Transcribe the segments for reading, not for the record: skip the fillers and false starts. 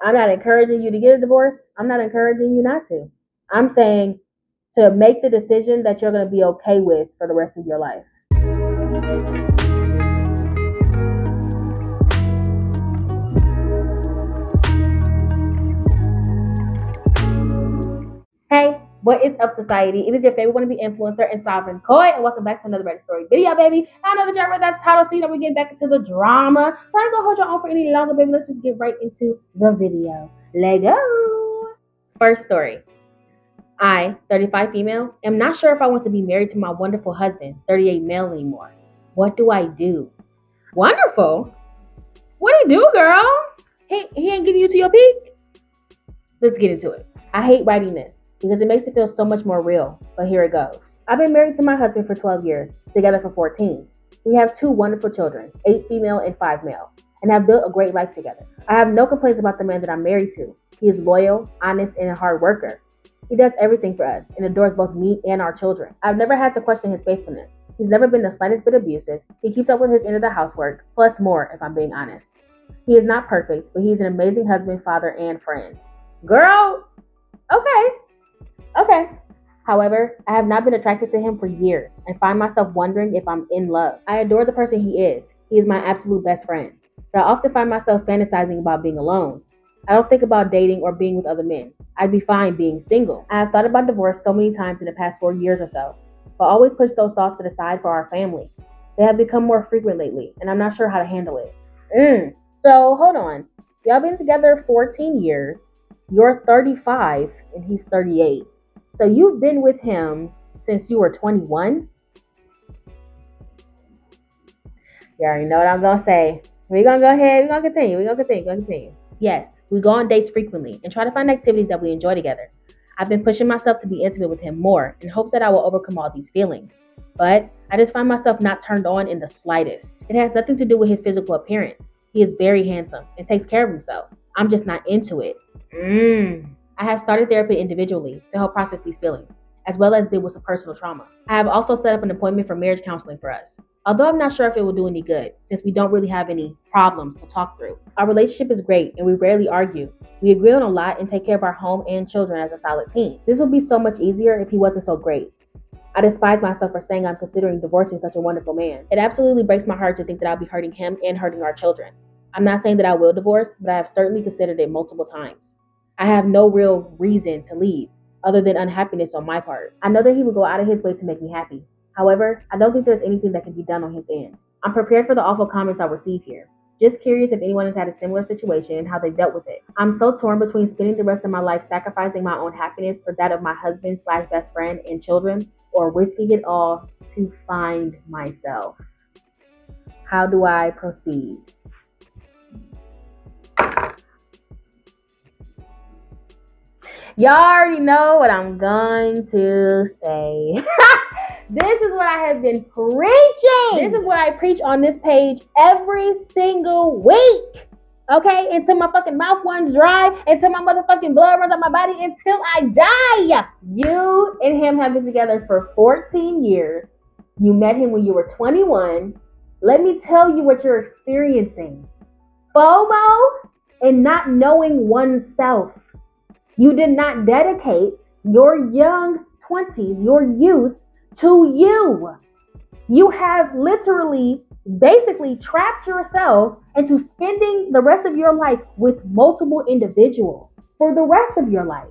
I'm not encouraging you to get a divorce. I'm not encouraging you not to. I'm saying to make the decision that you're going to be okay with for the rest of your life. Hey, what is up, society? It is your favorite wannabe influencer and sovereign Koi, and welcome back to another Reddit story video, baby. I know that y'all read that title, so you know we're getting back into the drama. So I ain't gonna hold y'all on for any longer, baby. Let's just get right into the video. Let go. First story. I, 35 female, am not sure if I want to be married to my wonderful husband, 38 male, anymore. What do I do? Wonderful? What do you do, girl? He ain't getting you to your peak? Let's get into it. I hate writing this because it makes it feel so much more real, but here it goes. I've been married to my husband for 12 years, together for 14. We have 2 wonderful children, 8 female and 5 male, and have built a great life together. I have no complaints about the man that I'm married to. He is loyal, honest, and a hard worker. He does everything for us and adores both me and our children. I've never had to question his faithfulness. He's never been the slightest bit abusive. He keeps up with his end of the housework, plus more if I'm being honest. He is not perfect, but he's an amazing husband, father, and friend. Girl, okay. However, I have not been attracted to him for years and find myself wondering if I'm in love. I adore the person he is. He is my absolute best friend. But I often find myself fantasizing about being alone. I don't think about dating or being with other men. I'd be fine being single. I have thought about divorce so many times in the past 4 years or so, but always push those thoughts to the side for our family. They have become more frequent lately, and I'm not sure how to handle it. So hold on. Y'all been together 14 years. You're 35 and he's 38. So you've been with him since you were 21? You already know what I'm going to say. We're going to go ahead. We're going to continue. Yes, we go on dates frequently and try to find activities that we enjoy together. I've been pushing myself to be intimate with him more in hopes that I will overcome all these feelings. But I just find myself not turned on in the slightest. It has nothing to do with his physical appearance. He is very handsome and takes care of himself. I'm just not into it. I have started therapy individually to help process these feelings, as well as deal with some personal trauma. I have also set up an appointment for marriage counseling for us, although I'm not sure if it will do any good, since we don't really have any problems to talk through. Our relationship is great and we rarely argue. We agree on a lot and take care of our home and children as a solid team. This would be so much easier if he wasn't so great. I despise myself for saying I'm considering divorcing such a wonderful man. It absolutely breaks my heart to think that I'll be hurting him and hurting our children. I'm not saying that I will divorce, but I have certainly considered it multiple times. I have no real reason to leave, other than unhappiness on my part. I know that he would go out of his way to make me happy. However, I don't think there's anything that can be done on his end. I'm prepared for the awful comments I'll receive here. Just curious if anyone has had a similar situation and how they dealt with it. I'm so torn between spending the rest of my life sacrificing my own happiness for that of my husband/best friend and children, or risking it all to find myself. How do I proceed? Y'all already know what I'm going to say. This is what I have been preaching. This is what I preach on this page every single week. Okay? Until my fucking mouth runs dry, until my motherfucking blood runs out my body, until I die. You and him have been together for 14 years. You met him when you were 21. Let me tell you what you're experiencing. FOMO and not knowing oneself. You did not dedicate your young 20s, your youth, to you. You have literally, basically trapped yourself into spending the rest of your life with multiple individuals for the rest of your life.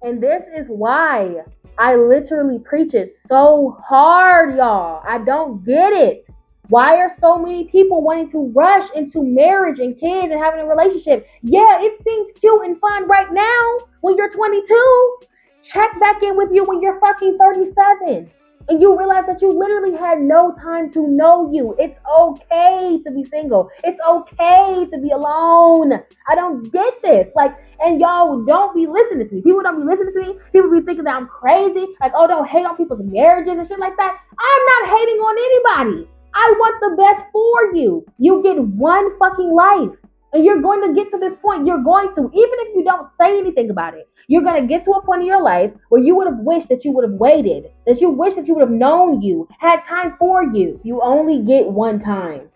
And this is why I literally preach it so hard, y'all. I don't get it. Why are so many people wanting to rush into marriage and kids and having a relationship? Yeah, it seems cute and fun right now when you're 22. Check back in with you when you're fucking 37. And you realize that you literally had no time to know you. It's okay to be single. It's okay to be alone. I don't get this. And y'all don't be listening to me. People don't be listening to me. People be thinking that I'm crazy. Don't hate on people's marriages and shit like that. I'm not hating on anybody. I want the best for you. You get one fucking life. And you're going to get to this point. You're going to, even if you don't say anything about it, you're going to get to a point in your life where you would have wished that you would have waited, that you wish that you would have known you, had time for you. You only get one time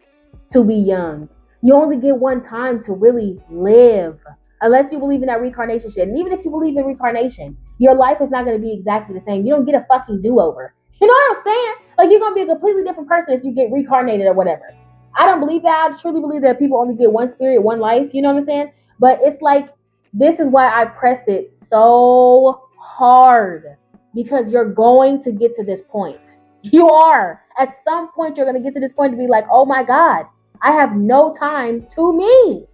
to be young. You only get one time to really live. Unless you believe in that reincarnation shit. And even if you believe in reincarnation, your life is not going to be exactly the same. You don't get a fucking do-over. You know what I'm saying? Like, you're going to be a completely different person if you get reincarnated or whatever. I don't believe that. I truly believe that people only get one spirit, one life. You know what I'm saying? But it's like, this is why I press it so hard. Because you're going to get to this point. You are. At some point, you're going to get to this point to be like, oh my God, I have no time to me.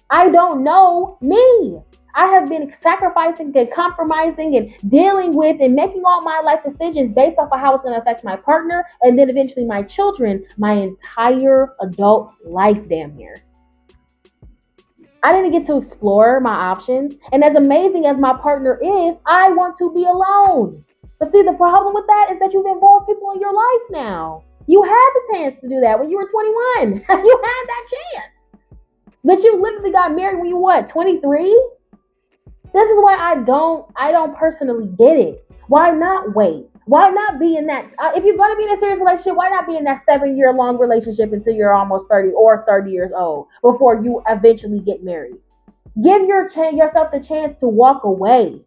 I don't know me. I have been sacrificing and compromising and dealing with and making all my life decisions based off of how it's going to affect my partner and then eventually my children, my entire adult life damn near. I didn't get to explore my options. And as amazing as my partner is, I want to be alone. But see, the problem with that is that you've involved people in your life now. You had the chance to do that when you were 21. You had that chance. But you literally got married when you what, 23? This is why I don't personally get it. Why not wait? Why not be in that? If you're going to be in a serious relationship, why not be in that 7-year-long relationship until you're almost 30 or 30 years old before you eventually get married? Give yourself the chance to walk away.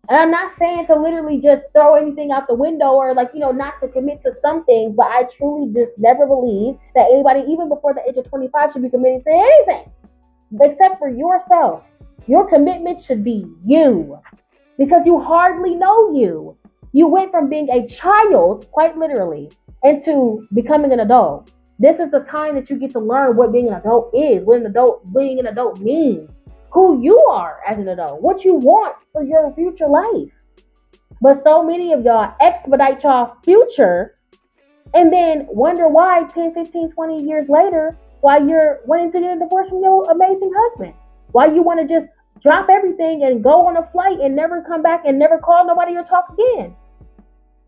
And I'm not saying to literally just throw anything out the window or not to commit to some things, but I truly just never believe that anybody, even before the age of 25, should be committing to anything except for yourself. Your commitment should be you, because you hardly know you. You went from being a child, quite literally, into becoming an adult. This is the time that you get to learn what being an adult is, what being an adult means, who you are as an adult, what you want for your future life. But so many of y'all expedite y'all future and then wonder why 10, 15, 20 years later, why you're wanting to get a divorce from your amazing husband. Why you want to just drop everything and go on a flight and never come back and never call nobody or talk again.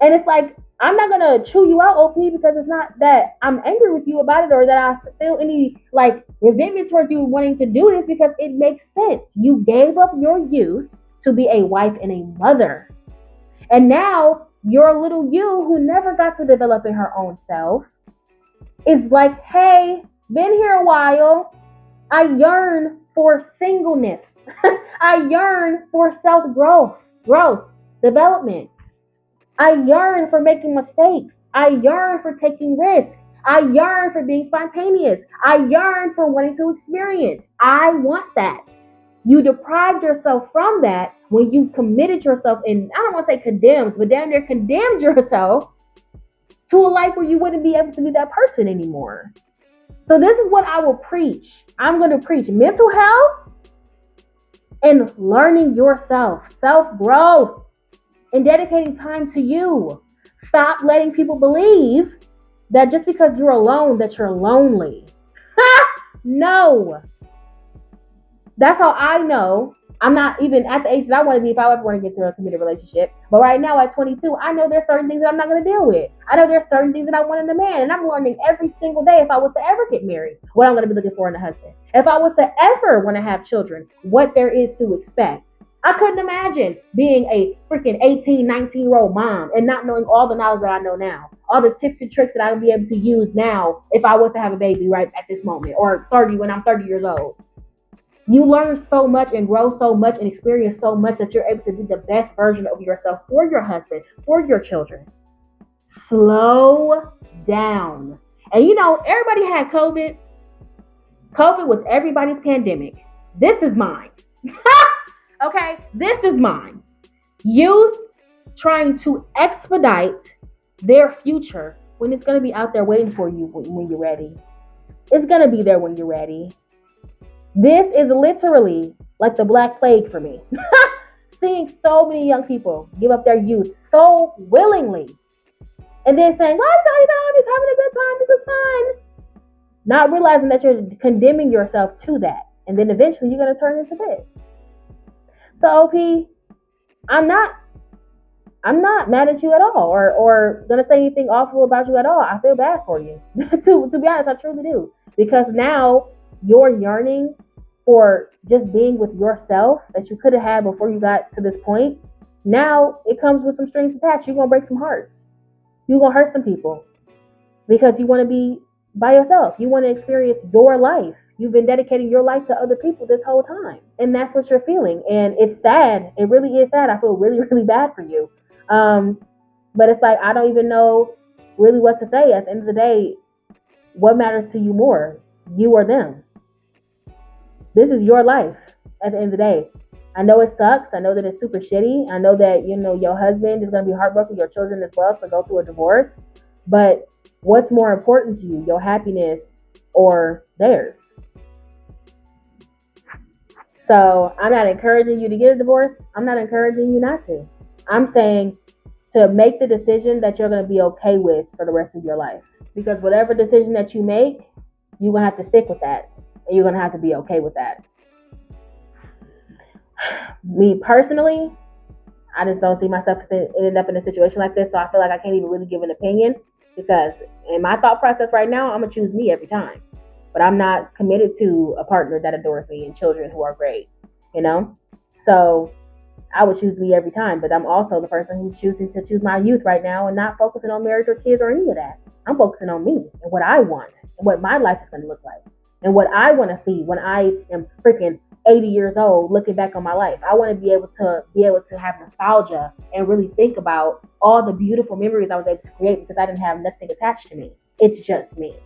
And it's like, I'm not going to chew you out, OP, because it's not that I'm angry with you about it or that I feel any resentment towards you wanting to do this, because it makes sense. You gave up your youth to be a wife and a mother. And now your little you, who never got to develop in her own self, is like, hey, been here a while. I yearn for singleness. I yearn for self-growth, development. I yearn for making mistakes. I yearn for taking risks. I yearn for being spontaneous. I yearn for wanting to experience. I want that. You deprived yourself from that when you committed yourself in, I don't want to say condemned, but damn near condemned yourself to a life where you wouldn't be able to be that person anymore. So this is what I will preach. I'm going to preach mental health and learning yourself, self-growth, and dedicating time to you. Stop letting people believe that just because you're alone, that you're lonely. No. That's how I know I'm not even at the age that I want to be if I ever want to get to a committed relationship. But right now at 22, I know there's certain things that I'm not going to deal with. I know there's certain things that I want in a man. And I'm learning every single day, if I was to ever get married, what I'm going to be looking for in a husband. If I was to ever want to have children, what there is to expect. I couldn't imagine being a freaking 18, 19-year-old mom and not knowing all the knowledge that I know now. All the tips and tricks that I would be able to use now if I was to have a baby right at this moment, or 30 when I'm 30 years old. You learn so much and grow so much and experience so much that you're able to be the best version of yourself for your husband, for your children. Slow down. And everybody had COVID. COVID was everybody's pandemic. This is mine. Okay, this is mine. Youth trying to expedite their future when it's going to be out there waiting for you when you're ready. It's going to be there when you're ready. This is literally like the Black Plague for me. Seeing so many young people give up their youth so willingly. And then saying, I'm just having a good time. This is fun. Not realizing that you're condemning yourself to that. And then eventually you're going to turn into this. So, OP, I'm not mad at you at all or going to say anything awful about you at all. I feel bad for you. to be honest, I truly do. Because now you're yearning for just being with yourself that you could have had before you got to this point. Now it comes with some strings attached. You're going to break some hearts. You're going to hurt some people because you want to be by yourself. You want to experience your life. You've been dedicating your life to other people this whole time. And that's what you're feeling. And it's sad. It really is sad. I feel really, really bad for you. But it's like, I don't even know really what to say. At the end of the day, what matters to you more? You or them? This is your life at the end of the day. I know it sucks. I know that it's super shitty. I know that, your husband is going to be heartbroken, your children as well, to go through a divorce. But what's more important to you, your happiness or theirs? So I'm not encouraging you to get a divorce. I'm not encouraging you not to. I'm saying to make the decision that you're going to be okay with for the rest of your life. Because whatever decision that you make, you're going to have to stick with that. And you're going to have to be okay with that. Me personally, I just don't see myself ending up in a situation like this. So I feel like I can't even really give an opinion. Because in my thought process right now, I'm going to choose me every time. But I'm not committed to a partner that adores me and children who are great, So I would choose me every time. But I'm also the person who's choosing to choose my youth right now and not focusing on marriage or kids or any of that. I'm focusing on me and what I want and what my life is going to look like and what I want to see when I am freaking 80 years old looking back on my life. I want to be able to have nostalgia and really think about all the beautiful memories I was able to create because I didn't have nothing attached to me. It's just me.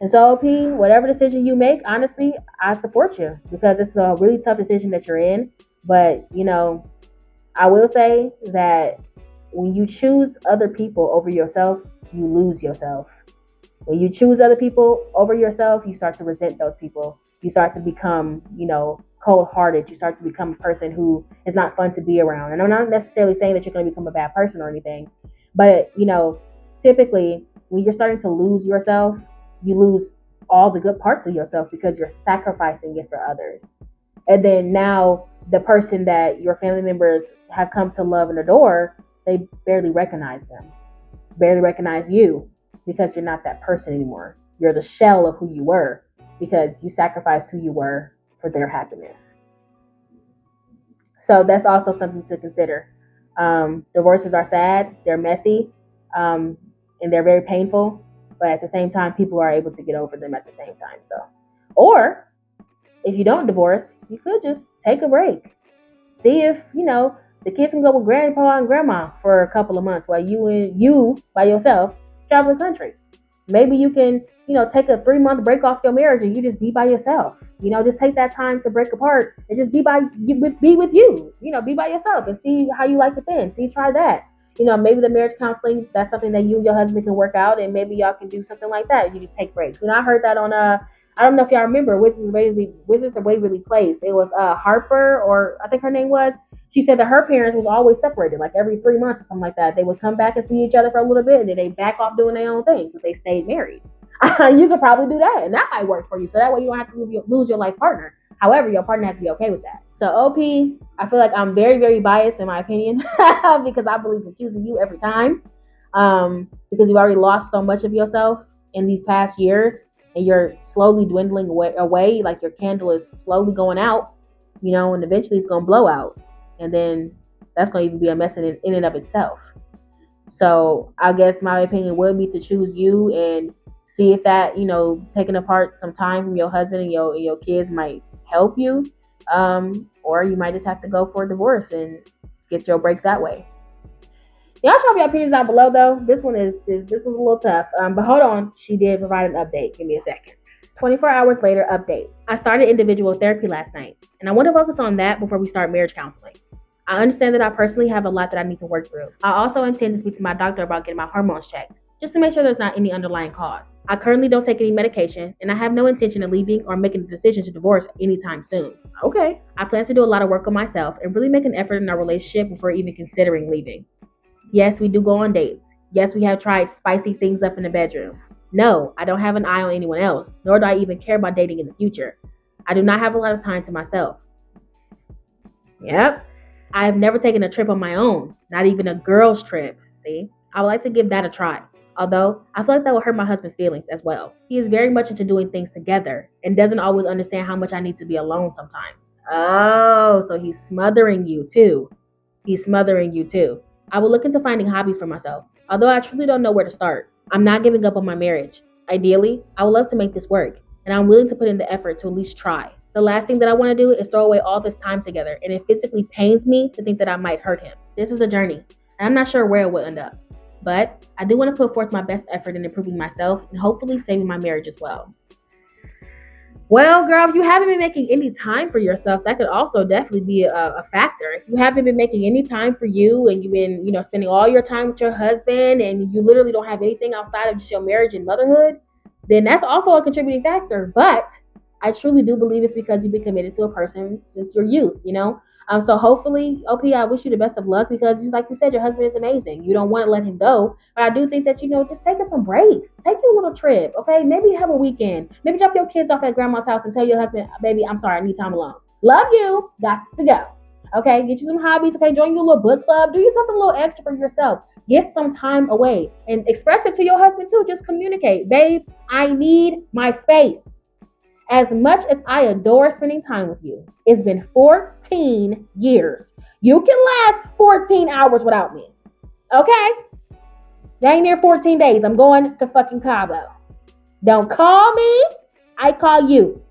And so, OP, whatever decision you make, honestly, I support you because it's a really tough decision that you're in. But, I will say that when you choose other people over yourself, you lose yourself. When you choose other people over yourself, you start to resent those people. You start to become, cold-hearted. You start to become a person who is not fun to be around. And I'm not necessarily saying that you're going to become a bad person or anything. But, typically, when you're starting to lose yourself, you lose all the good parts of yourself because you're sacrificing it for others. And then now the person that your family members have come to love and adore, they barely recognize them, barely recognize you because you're not that person anymore. You're the shell of who you were because you sacrificed who you were for their happiness. So that's also something to consider. Divorces are sad, they're messy, and they're very painful. But at the same time, people are able to get over them at the same time. So, or if you don't divorce, you could just take a break. See if, the kids can go with grandpa and grandma for a couple of months while you by yourself travel the country. Maybe you can, take a 3-month break off your marriage and you just be by yourself. Just take that time to break apart and just be with you. Be by yourself and see how you like it then. Try that. Maybe the marriage counseling, that's something that you and your husband can work out, and maybe y'all can do something like that. You just take breaks. I heard that on I don't know if y'all remember Wizards of Waverly Place. It was Harper, or I think her name was. She said that her parents was always separated, like every 3 months or something like that. They would come back and see each other for a little bit, and then they back off doing their own things, but they stayed married. You could probably do that, and that might work for you. So that way you don't have to lose your life partner. However, your partner has to be okay with that. So OP, I feel like I'm very, very biased in my opinion because I believe in choosing you every time. Because you've already lost so much of yourself in these past years and you're slowly dwindling away, like your candle is slowly going out, and eventually it's going to blow out. And then that's going to even be a mess in and of itself. So I guess my opinion would be to choose you and see if that, taking apart some time from your husband and your kids might help you, or you might just have to go for a divorce and get your break that way. Y'all drop your opinions down below though. This was a little tough, but hold on, she did provide an update. Give me a second. 24 hours later, update. I started individual therapy last night, and I want to focus on that before we start marriage counseling. I understand that I personally have a lot that I need to work through. I also intend to speak to my doctor about getting my hormones checked, just to make sure there's not any underlying cause. I currently don't take any medication, and I have no intention of leaving or making a decision to divorce anytime soon. Okay. I plan to do a lot of work on myself and really make an effort in our relationship before even considering leaving. Yes, we do go on dates. Yes, we have tried spicy things up in the bedroom. No, I don't have an eye on anyone else, nor do I even care about dating in the future. I do not have a lot of time to myself. Yep. I have never taken a trip on my own, not even a girl's trip. See, I would like to give that a try. Although, I feel like that will hurt my husband's feelings as well. He is very much into doing things together and doesn't always understand how much I need to be alone sometimes. Oh, so he's smothering you too. I will look into finding hobbies for myself, although I truly don't know where to start. I'm not giving up on my marriage. Ideally, I would love to make this work, and I'm willing to put in the effort to at least try. The last thing that I want to do is throw away all this time together, and it physically pains me to think that I might hurt him. This is a journey, and I'm not sure where it will end up. But I do want to put forth my best effort in improving myself and hopefully saving my marriage as well. Well, girl, if you haven't been making any time for yourself, that could also definitely be a factor. If you haven't been making any time for you and you've been, spending all your time with your husband and you literally don't have anything outside of just your marriage and motherhood, then that's also a contributing factor. But I truly do believe it's because you've been committed to a person since your youth. So hopefully, OP, I wish you the best of luck because, like you said, your husband is amazing. You don't want to let him go. But I do think that, just taking some breaks. Take you a little trip, okay? Maybe have a weekend. Maybe drop your kids off at grandma's house and tell your husband, baby, I'm sorry, I need time alone. Love you. Got to go. Okay, get you some hobbies. Okay, join your little book club. Do you something a little extra for yourself. Get some time away and express it to your husband too. Just communicate. Babe, I need my space. As much as I adore spending time with you, it's been 14 years. You can last 14 hours without me. Okay? Dang near 14 days. I'm going to fucking Cabo. Don't call me. I call you.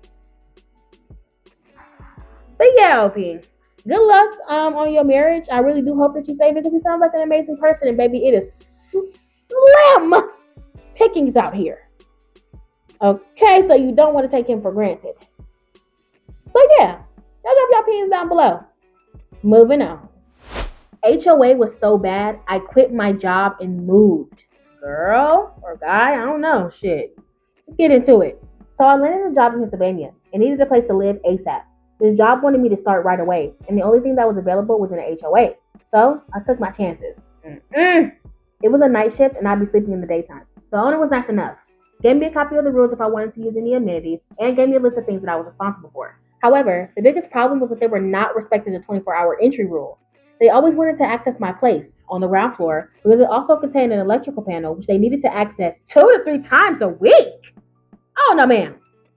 But yeah, OP. Good luck on your marriage. I really do hope that you save it because he sounds like an amazing person. And baby, it is slim pickings out here. Okay, so you don't want to take him for granted. So yeah, y'all drop your opinions down below. Moving on. HOA was so bad, I quit my job and moved. Girl or guy, I don't know. Shit. Let's get into it. So I landed a job in Pennsylvania and needed a place to live ASAP. This job wanted me to start right away, and the only thing that was available was in an HOA. So I took my chances. It was a night shift and I'd be sleeping in the daytime. The owner was nice enough. Gave me a copy of the rules if I wanted to use any amenities, and gave me a list of things that I was responsible for. However, the biggest problem was that they were not respecting the 24-hour entry rule. They always wanted to access my place on the ground floor because it also contained an electrical panel, which they needed to access 2 to 3 times a week. Oh, no, ma'am.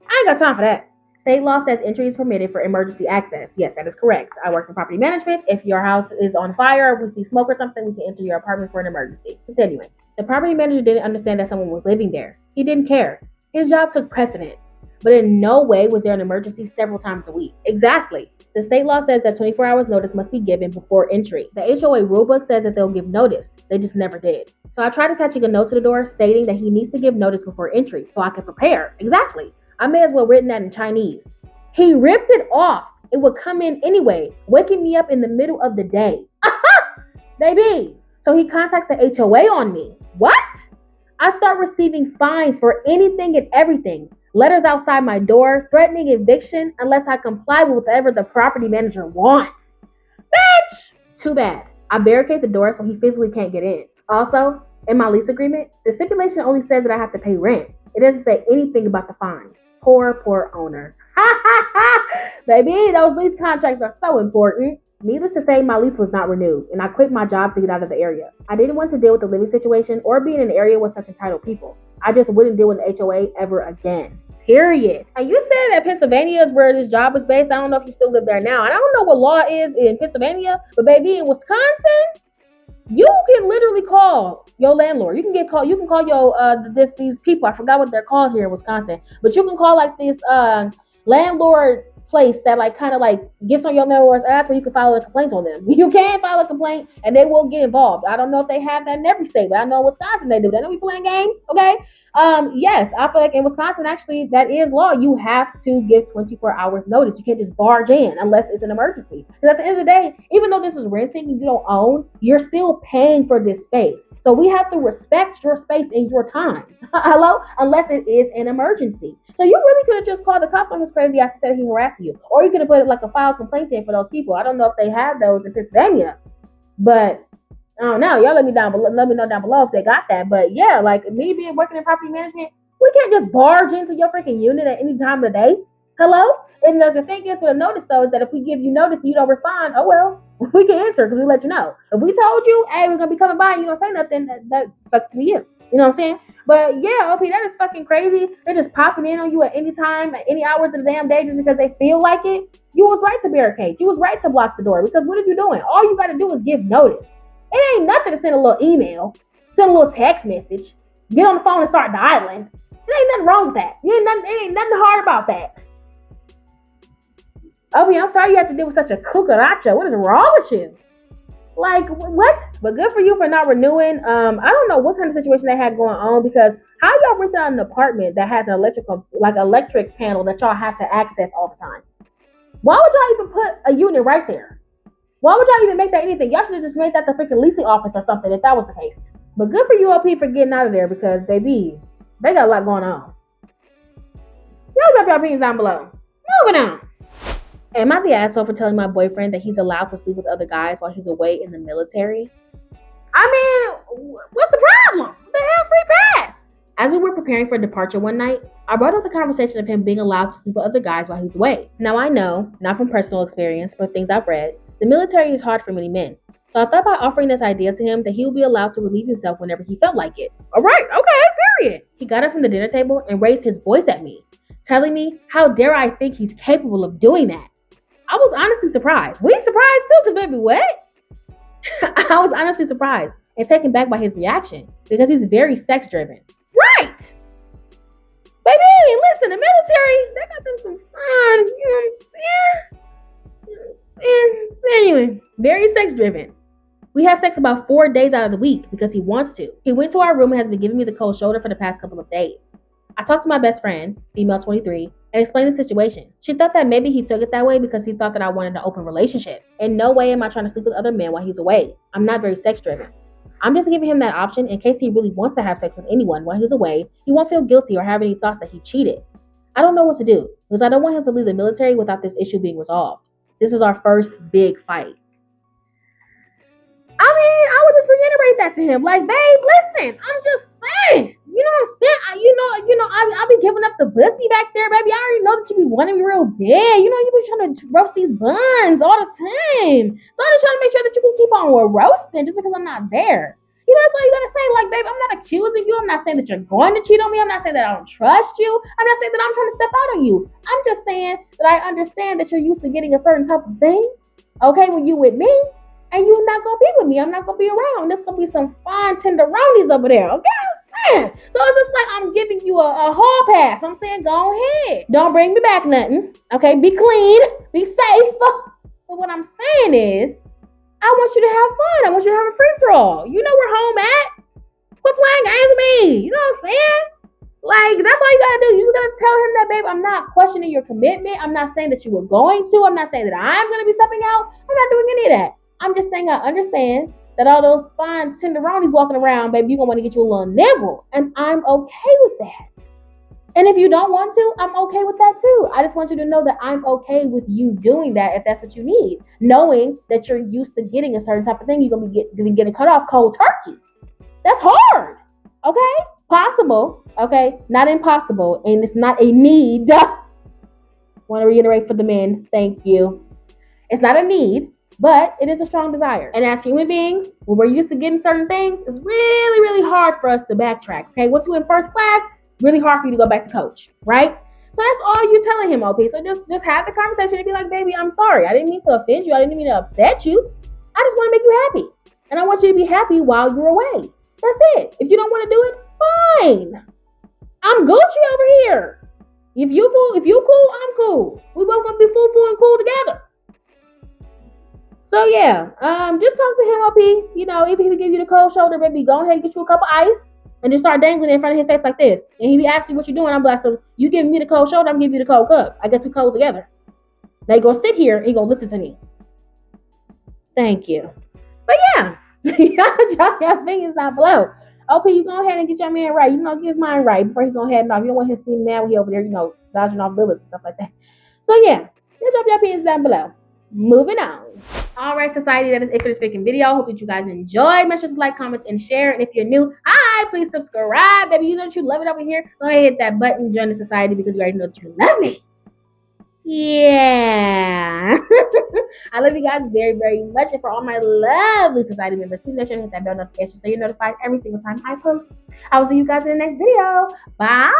I ain't got time for that. State law says entry is permitted for emergency access. Yes, that is correct. I work in property management. If your house is on fire, or we see smoke or something, we can enter your apartment for an emergency. Continuing. The property manager didn't understand that someone was living there. He didn't care. His job took precedent. But in no way was there an emergency several times a week. Exactly. The state law says that 24 hours notice must be given before entry. The HOA rulebook says that they'll give notice. They just never did. So I tried attaching a note to the door stating that he needs to give notice before entry so I can prepare. Exactly. I may as well written that in Chinese. He ripped it off. It would come in anyway, waking me up in the middle of the day. Baby. So he contacts the HOA on me. What? I start receiving fines for anything and everything. Letters outside my door, threatening eviction unless I comply with whatever the property manager wants. Bitch! Too bad. I barricade the door so he physically can't get in. Also, in my lease agreement, the stipulation only says that I have to pay rent. It doesn't say anything about the fines. Poor owner. Baby, those lease contracts are so important. Needless to say, my lease was not renewed, and I quit my job to get out of the area. I didn't want to deal with the living situation or be in an area with such entitled people. I just wouldn't deal with an HOA ever again. Period. And you said that Pennsylvania is where this job is based. I don't know if you still live there now. And I don't know what law is in Pennsylvania, but baby, in Wisconsin, you can literally call your landlord. You can call your these people. I forgot what they're called here in Wisconsin, but you can call like this landlord place that like kind of like gets on your landlord's ass where you can file a complaint on them. You can file a complaint and they will get involved. I don't know if they have that in every state, but I know in Wisconsin they do. They don't be playing games, okay? Yes, I feel like in Wisconsin, actually, that is law. You have to give 24 hours notice. You can't just barge in unless it's an emergency. Because at the end of the day, even though this is renting and you don't own, you're still paying for this space. So we have to respect your space and your time. Hello? Unless it is an emergency. So you really could have just called the cops on his crazy ass and said he harassing you. Or you could have put like a file complaint in for those people. I don't know if they have those in Pennsylvania. But I don't know. Y'all let me know down below if they got that. But yeah, like me being working in property management, we can't just barge into your freaking unit at any time of the day. Hello? And the thing is with a notice though is that if we give you notice and you don't respond, oh well, we can answer because we let you know. If we told you, hey, we're gonna be coming by and you don't say nothing, that sucks to be you. You know what I'm saying? But yeah, OP, that is fucking crazy. They're just popping in on you at any time, at any hours of the damn day just because they feel like it. You was right to barricade. You was right to block the door because what are you doing? All you got to do is give notice. It ain't nothing to send a little email, send a little text message. get on the phone and start dialing. There ain't nothing wrong with that. It ain't nothing hard about that. Opie, I'm sorry you have to deal with such a cucaracha. What is wrong with you? Like, what? But good for you for not renewing. I don't know what kind of situation they had going on, because how y'all rent out an apartment that has an electric panel that y'all have to access all the time? Why would y'all even put a unit right there? Why would y'all even make that anything? Y'all should have just made that the freaking leasing office or something if that was the case. But good for you, OP, for getting out of there, because, baby, they got a lot going on. Y'all drop your opinions down below. Moving on. Am I the asshole for telling my boyfriend that he's allowed to sleep with other guys while he's away in the military? I mean, what's the problem? What the hell, free pass? As we were preparing for departure one night, I brought up the conversation of him being allowed to sleep with other guys while he's away. Now I know, not from personal experience, but things I've read, the military is hard for many men. So I thought by offering this idea to him that he would be allowed to relieve himself whenever he felt like it. All right, okay, period. He got up from the dinner table and raised his voice at me, telling me, how dare I think he's capable of doing that? I was honestly surprised. We surprised too, because baby, what? I was honestly surprised and taken back by his reaction, because he's very sex driven. Right! Baby, listen, the military, they got them some fun, you know what I'm saying? Anyway, very sex driven. We have sex about 4 days out of the week because he wants to. He went to our room and has been giving me the cold shoulder for the past couple of days. I talked to my best friend, female 23, and explained the situation. She thought that maybe he took it that way because he thought that I wanted an open relationship. In no way am I trying to sleep with other men while he's away. I'm not very sex driven. I'm just giving him that option in case he really wants to have sex with anyone while he's away. He won't feel guilty or have any thoughts that he cheated. I don't know what to do, because I don't want him to leave the military without this issue being resolved. This is our first big fight. I mean, I would just reiterate that to him. Like, babe, listen, I'm just saying. You know what I'm saying? I'll be giving up the pussy back there, baby. I already know that you be wanting me real bad. You know, you be trying to roast these buns all the time. So I'm just trying to make sure that you can keep on roasting just because I'm not there. You know, that's all you gotta say. Like, babe, I'm not accusing you. I'm not saying that you're going to cheat on me. I'm not saying that I don't trust you. I'm not saying that I'm trying to step out on you. I'm just saying that I understand that you're used to getting a certain type of thing. Okay, when you with me. And you're not going to be with me. I'm not going to be around. There's going to be some fine tenderonies over there. Okay, I'm saying. So it's just like I'm giving you a hall pass. I'm saying go ahead. Don't bring me back nothing. Okay, be clean. Be safe. But what I'm saying is, I want you to have fun. I want you to have a free-for-all. You know where home at. Quit playing games with me. You know what I'm saying? Like, that's all you got to do. You just got to tell him that, babe, I'm not questioning your commitment. I'm not saying that you were going to. I'm not saying that I'm going to be stepping out. I'm not doing any of that. I'm just saying I understand that all those fine tenderonies walking around, baby, you're going to want to get you a little nibble. And I'm okay with that. And if you don't want to, I'm okay with that too. I just want you to know that I'm okay with you doing that if that's what you need. Knowing that you're used to getting a certain type of thing, you're going to be getting cut off cold turkey. That's hard. Okay? Possible. Okay? Not impossible. And it's not a need. Want to reiterate for the men. Thank you. It's not a need. But it is a strong desire. And as human beings, when we're used to getting certain things, it's really, really hard for us to backtrack. Okay, once you're in first class, really hard for you to go back to coach, right? So that's all you're telling him, OP. So just have the conversation and be like, baby, I'm sorry. I didn't mean to offend you. I didn't mean to upset you. I just want to make you happy. And I want you to be happy while you're away. That's it. If you don't want to do it, fine. I'm Gucci over here. If you cool, I'm cool. We both gonna be full and cool together. So yeah, just talk to him, OP. You know, if he give you the cold shoulder, baby, go ahead and get you a cup of ice and just start dangling it in front of his face like this. And he asks you what you're doing, I'm like, so you giving me the cold shoulder, I'm giving you the cold cup. I guess we cold together. Now you gonna sit here and you gonna listen to me. Thank you. But yeah, y'all drop your opinions down below. OP, you go ahead and get your man right. You know, get his mind right before he go ahead and off. You don't want him to see mad when he over there, you know, dodging off bullets and stuff like that. So yeah, just drop your opinions down below. Moving on. All right, society, that is it for this freaking video. Hope that you guys enjoyed. Make sure to like, comment, and share. And if you're new, hi, please subscribe. Baby, you know that you love it over here. Go ahead and hit that button, join the society, because you already know that you love me. Yeah. I love you guys very, very much. And for all my lovely society members, please make sure to hit that bell notification so you're notified every single time I post. I will see you guys in the next video. Bye.